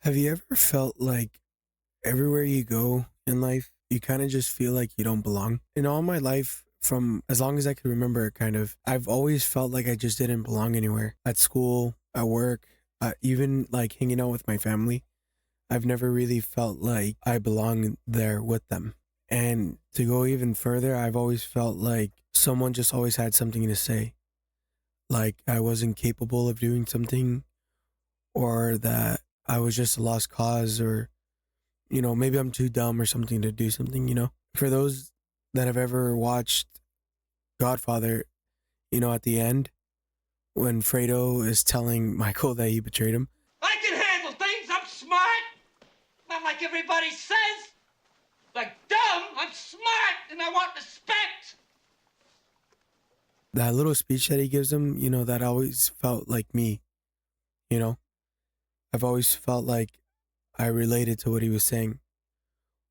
Have you ever felt like everywhere you go in life, you kind of just feel like you don't belong? In all my life, from as long as I can remember, I've always felt like I just didn't belong anywhere. At school, at work, even like hanging out with my family. I've never really felt like I belong there with them. And to go even further, I've always felt like someone just always had something to say. Like I wasn't capable of doing something, or that I was just a lost cause, or maybe I'm too dumb or something to do something. For those that have ever watched Godfather, at the end, when Fredo is telling Michael that he betrayed him, I can handle things. I'm smart. Not like everybody says. Like dumb. I'm smart and I want respect. that little speech that he gives him, that always felt like me, you know? I've always felt like I related to what he was saying.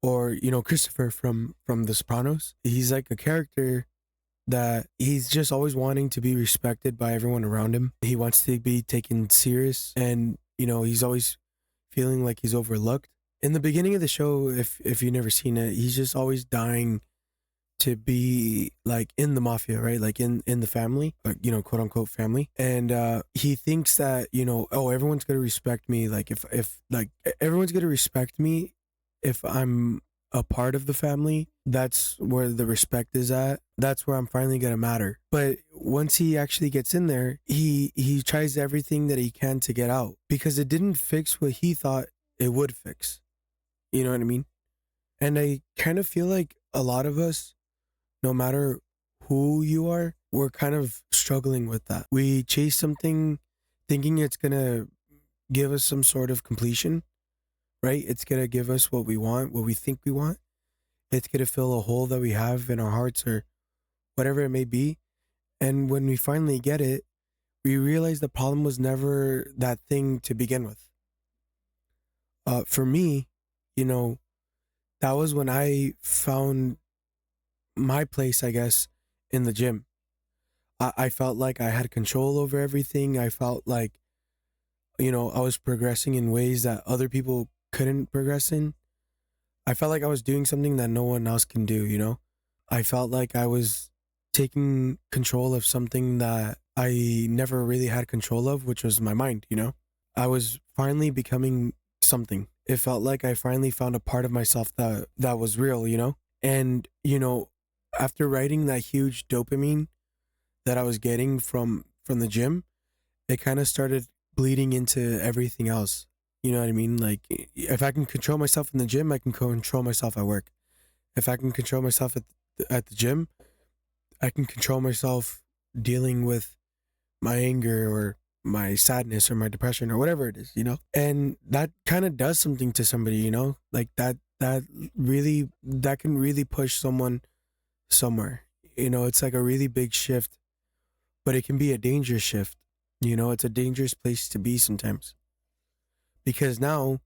Or, Christopher from The Sopranos. He's like a character that he's just always wanting to be respected by everyone around him. He wants to be taken serious, and he's always feeling like he's overlooked. In the beginning of the show, if you've never seen it, he's just always dying to be like in the mafia, right? Like in the family, like, quote unquote family. And he thinks that, oh, everyone's gonna respect me. Like if like everyone's gonna respect me if I'm a part of the family. That's where the respect is at. That's where I'm finally gonna matter. But once he actually gets in there, he tries everything that he can to get out, because it didn't fix what he thought it would fix. You know what I mean? And I kind of feel like a lot of us, no matter who you are, we're kind of struggling with that. We chase something thinking it's going to give us some sort of completion, right? It's going to give us what we want, what we think we want. It's going to fill a hole that we have in our hearts, or whatever it may be. And when we finally get it, we realize the problem was never that thing to begin with. For me, you know, that was when I found my place, I guess, in the gym. I felt like I had control over everything. I felt like, I was progressing in ways that other people couldn't progress in. I felt like I was doing something that no one else can do. I felt like I was taking control of something that I never really had control of, which was my mind. I was finally becoming something. It felt like I finally found a part of myself that was real. And, after writing that huge dopamine that I was getting from the gym, it kind of started bleeding into everything else. You know what I mean? Like, if I can control myself in the gym, I can control myself at work. If I can control myself at the gym, I can control myself dealing with my anger, or my sadness, or my depression, or whatever it is. And that kind of does something to somebody. Like that can really push someone somewhere. It's like a really big shift, but it can be a dangerous shift. It's a dangerous place to be sometimes, because now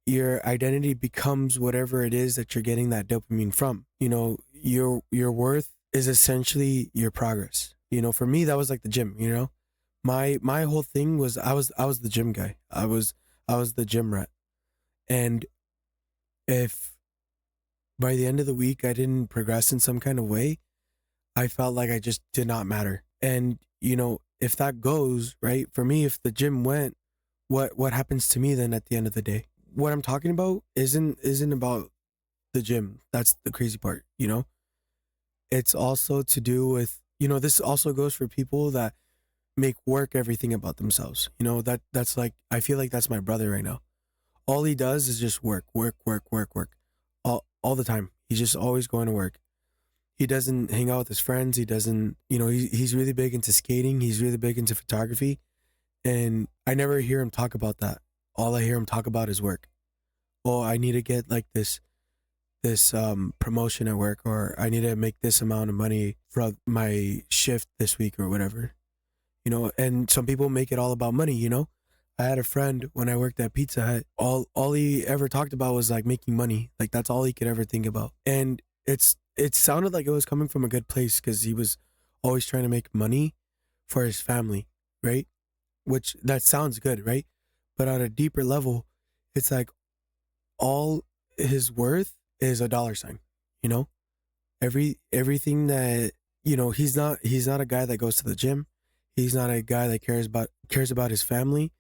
your identity becomes whatever it is that you're getting that dopamine from. Your worth is essentially your progress. For me, that was like the gym. My whole thing was I was the gym guy. I was the gym rat. And if by the end of the week I didn't progress in some kind of way, I felt like I just did not matter. And if that goes right for me, if the gym went, what happens to me then at the end of the day? What I'm talking about isn't about the gym. That's the crazy part. It's also to do with, this also goes for people that make work everything about themselves. That's like, I feel like that's my brother right now. All he does is just work, work, work, work, work, all the time. He's just always going to work. He doesn't hang out with his friends. He doesn't, he's really big into skating. He's really big into photography. And I never hear him talk about that. All I hear him talk about is work. Oh, I need to get like this promotion at work, or I need to make this amount of money for my shift this week, or whatever. And some people make it all about money. I had a friend when I worked at Pizza Hut. All he ever talked about was like making money. Like that's all he could ever think about. And it sounded like it was coming from a good place, because he was always trying to make money for his family, right? Which that sounds good, right? But on a deeper level, It's like all his worth is a dollar sign, you know? Everything that, he's not a guy that goes to the gym. He's not a guy that cares about his family.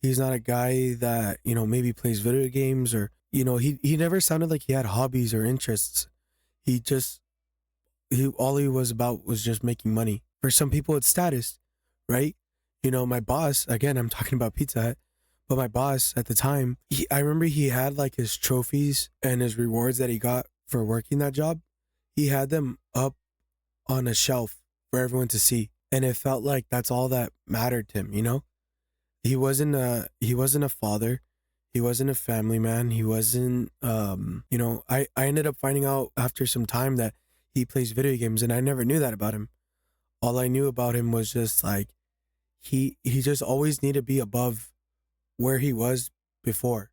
He's not a guy that, maybe plays video games, or, he never sounded like he had hobbies or interests. He just he all he was about was just making money. For some people it's status, right? My boss, again, I'm talking about Pizza Hut, but my boss at the time, I remember he had like his trophies and his rewards that he got for working that job. He had them up on a shelf for everyone to see. And it felt like that's all that mattered to him. He wasn't a father. He wasn't a family man. He wasn't I ended up finding out after some time that he plays video games, and I never knew that about him. All I knew about him was just like he just always needed to be above where he was before.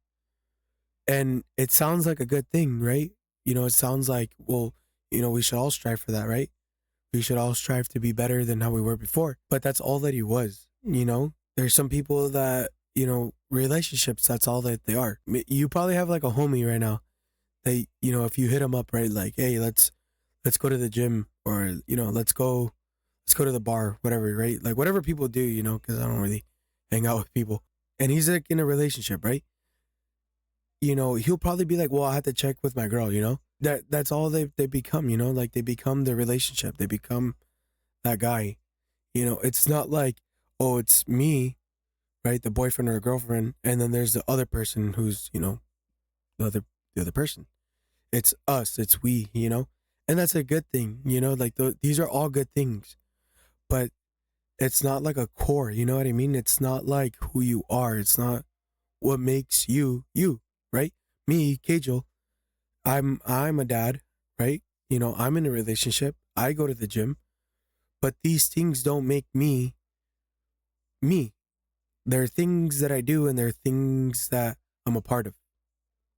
And it sounds like a good thing, right? It sounds like, well, we should all strive for that, right? We should all strive to be better than how we were before. But that's all that he was. There's some people that, relationships, that's all that they are. You probably have like a homie right now that, if you hit him up, right, like, hey, let's go to the gym, or, let's go to the bar, whatever, right? Like whatever people do, because I don't really hang out with people. And he's like in a relationship, right? He'll probably be like, well, I have to check with my girl. That's all they become, like they become the relationship. They become that guy. It's not like, oh, it's me, right? The boyfriend or girlfriend, and then there's the other person who's, the other the other person. It's us, it's we. And that's a good thing, like these are all good things. But it's not like a core, you know what I mean? It's not like who you are. It's not what makes you you, right? Me, Kajal, I'm a dad, right? I'm in a relationship. I go to the gym, but these things don't make me me. There are things that I do, and there are things that I'm a part of,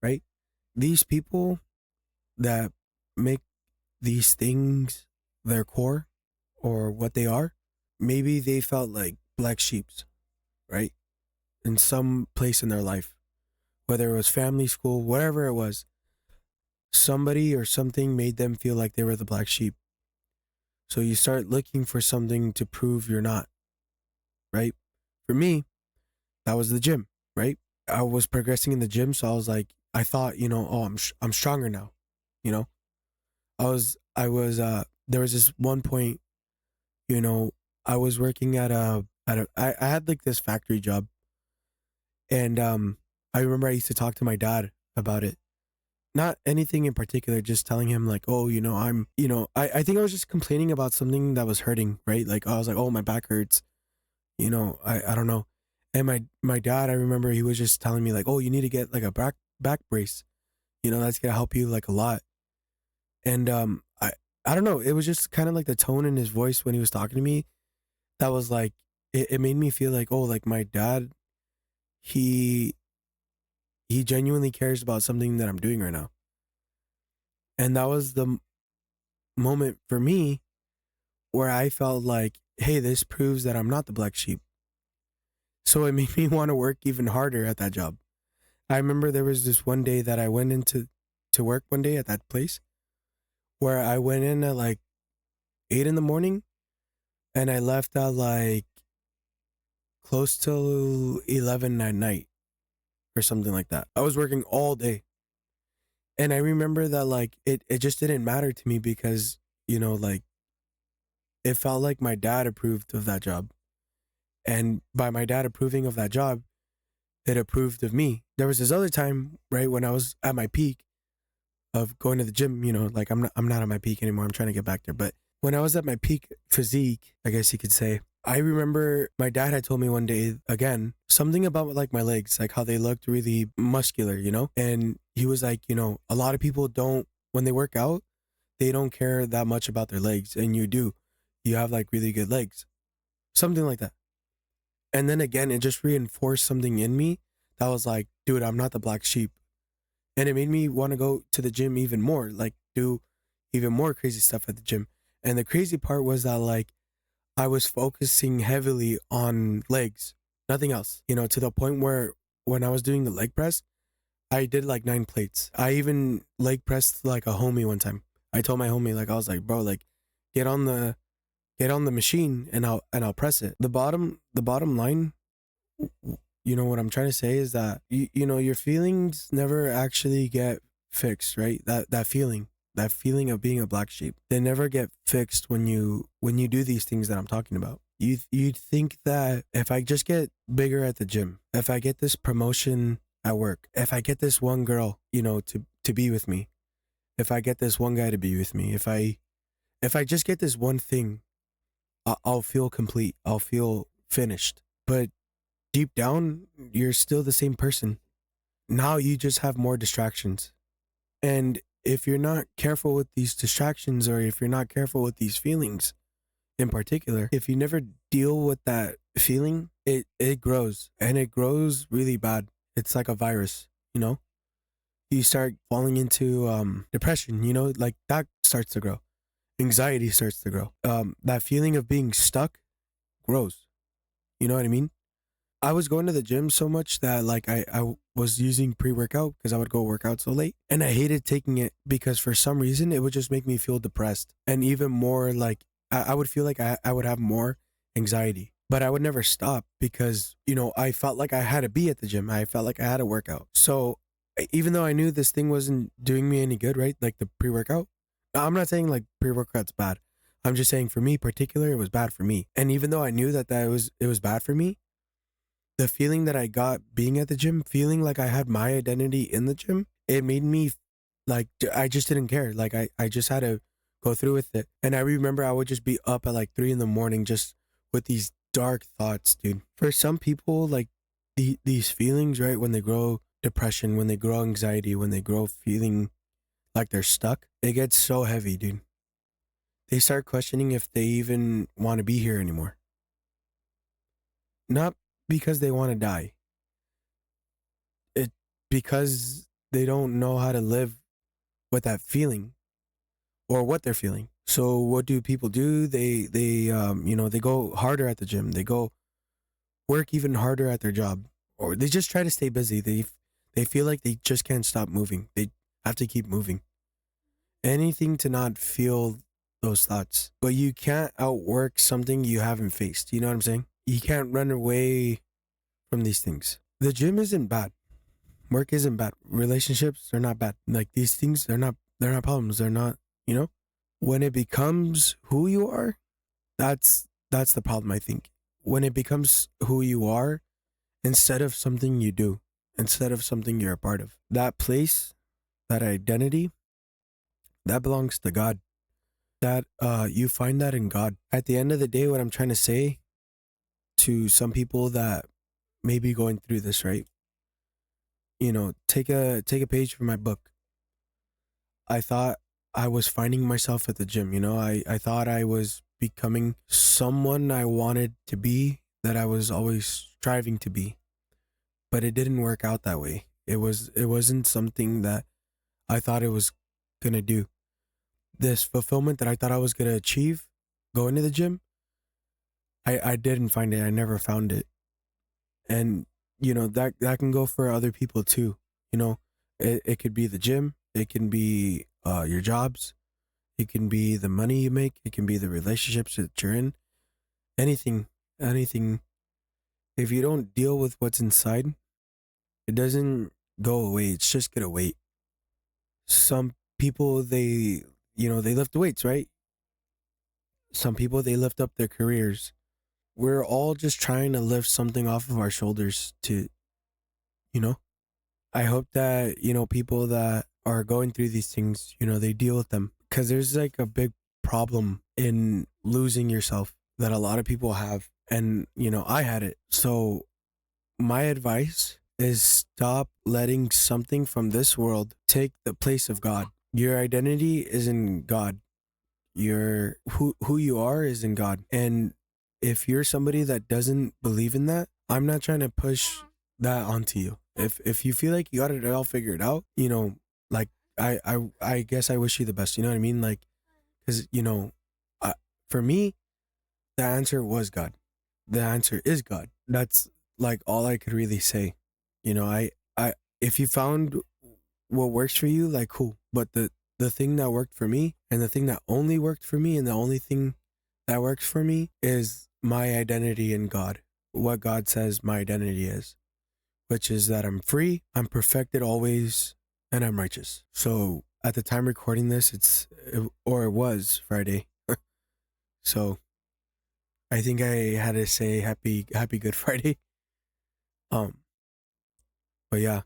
right? These people that make these things their core, or what they are, maybe they felt like black sheeps, right? In some place in their life, whether it was family, school, whatever it was, somebody or something made them feel like they were the black sheep. So you start looking for something to prove you're not, right? For me, that was the gym, right? I was progressing in the gym, so I was like, I thought, oh, I'm stronger now, you know. There was this one point, you know, I was working I had like this factory job, and I remember I used to talk to my dad about it. Not anything in particular, just telling him like, oh, I think I was just complaining about something that was hurting, right? Like I was like, oh, my back hurts, I don't know. And my dad, I remember he was just telling me like, oh, you need to get like a back brace, that's gonna help you like a lot. And I don't know, it was just kind of like the tone in his voice when he was talking to me that was like, it made me feel like, oh, like my dad, he he genuinely cares about something that I'm doing right now. And that was the moment for me where I felt like, hey, this proves that I'm not the black sheep. So it made me want to work even harder at that job. I remember there was this one day that I went into to work one day at that place, where I went in at like 8 in the morning, and I left at like close to 11 at night or something like that. I was working all day. And I remember that like it just didn't matter to me because, like it felt like my dad approved of that job. And by my dad approving of that job, it approved of me. There was this other time, right, when I was at my peak of going to the gym, like I'm not at my peak anymore. I'm trying to get back there. But when I was at my peak physique, I guess you could say, I remember my dad had told me one day, again, something about like my legs, like how they looked really muscular. And he was like, a lot of people don't, when they work out, they don't care that much about their legs. And you do. You have like really good legs. Something like that. And then again, it just reinforced something in me that was like, dude, I'm not the black sheep. And it made me want to go to the gym even more, like do even more crazy stuff at the gym. And the crazy part was that like I was focusing heavily on legs, nothing else, to the point where when I was doing the leg press, I did like 9 plates. I even leg pressed like a homie one time. I told my homie, like, I was like, bro, like, get on the get on the machine and I'll press it. The bottom line, you know what I'm trying to say is that you know your feelings never actually get fixed, right? That feeling of being a black sheep, they never get fixed when you do these things that I'm talking about. You'd think that if I just get bigger at the gym, if I get this promotion at work, if I get this one girl, you know, to be with me, if I get this one guy to be with me, if I just get this one thing, I'll feel complete. I'll feel finished. But deep down, you're still the same person. Now you just have more distractions. And if you're not careful with these distractions, or if you're not careful with these feelings in particular, if you never deal with that feeling, it grows, and it grows really bad. It's like a virus, you know? You start falling into depression, you know, like that starts to grow. Anxiety starts to grow. That feeling of being stuck grows. You know what I mean? I was going to the gym so much that like I was using pre-workout because I would go work out so late, and I hated taking it because for some reason it would just make me feel depressed, and even more like I would feel like I would have more anxiety. But I would never stop because, you know, I felt like I had to be at the gym. I felt like I had to work out. So even though I knew this thing wasn't doing me any good, right? Like the pre-workout. I'm not saying like pre-workout's bad. I'm just saying for me particular, it was bad for me. And even though I knew that it was bad for me, the feeling that I got being at the gym, feeling like I had my identity in the gym, it made me like I just didn't care. Like I just had to go through with it. And I remember I would just be up at like 3 in the morning just with these dark thoughts, dude. For some people, like these feelings, right, when they grow depression, when they grow anxiety, when they grow feeling like they're stuck, it gets so heavy, dude. They start questioning if they even want to be here anymore. Not because they want to die, it because they don't know how to live with that feeling or what they're feeling. So what do people do? They you know, they go harder at the gym. They go work even harder at their job, or they just try to stay busy. They feel like they just can't stop moving. They have to keep moving. Anything to not feel those thoughts. But you can't outwork something you haven't faced. You know what I'm saying? You can't run away from these things. The gym isn't bad. Work isn't bad. Relationships are not bad. Like these things, they're not problems. They're not, you know? When it becomes who you are, that's the problem, I think. When it becomes who you are instead of something you do, instead of something you're a part of. That place, that identity, that belongs to God. That you find that in God. At the end of the day, what I'm trying to say to some people that may be going through this, right? You know, take a page from my book. I thought I was finding myself at the gym, you know? I thought I was becoming someone I wanted to be, that I was always striving to be. But it didn't work out that way. It wasn't something that I thought it was gonna do. This fulfillment that I thought I was gonna achieve going to the gym, I didn't find it. I never found it. And you know, that can go for other people too. You know, it could be the gym, it can be your jobs, it can be the money you make, it can be the relationships that you're in. Anything, anything. If you don't deal with what's inside, it doesn't go away. It's just gonna wait. Some people, they, you know, they lift weights, right? Some people, they lift up their careers. We're all just trying to lift something off of our shoulders to, you know. I hope that, you know, people that are going through these things, you know, they deal with them, because there's like a big problem in losing yourself that a lot of people have. And, you know, I had it. So my advice is stop letting something from this world take the place of God. Your identity is in God. Your who you are is in God. And if you're somebody that doesn't believe in that, I'm not trying to push that onto you. If you feel like you got it all figured out, you know, like I guess I wish you the best. You know what I mean? Like, because you know, I, for me, the answer was God. The answer is God. That's like all I could really say. You know, if you found what works for you, like cool. But the thing that worked for me, and the thing that only worked for me, and the only thing that works for me is my identity in God. What God says my identity is, which is that I'm free, I'm perfected always, and I'm righteous. So at the time recording this, or it was Friday. So I think I had to say happy Good Friday. Um, but yeah,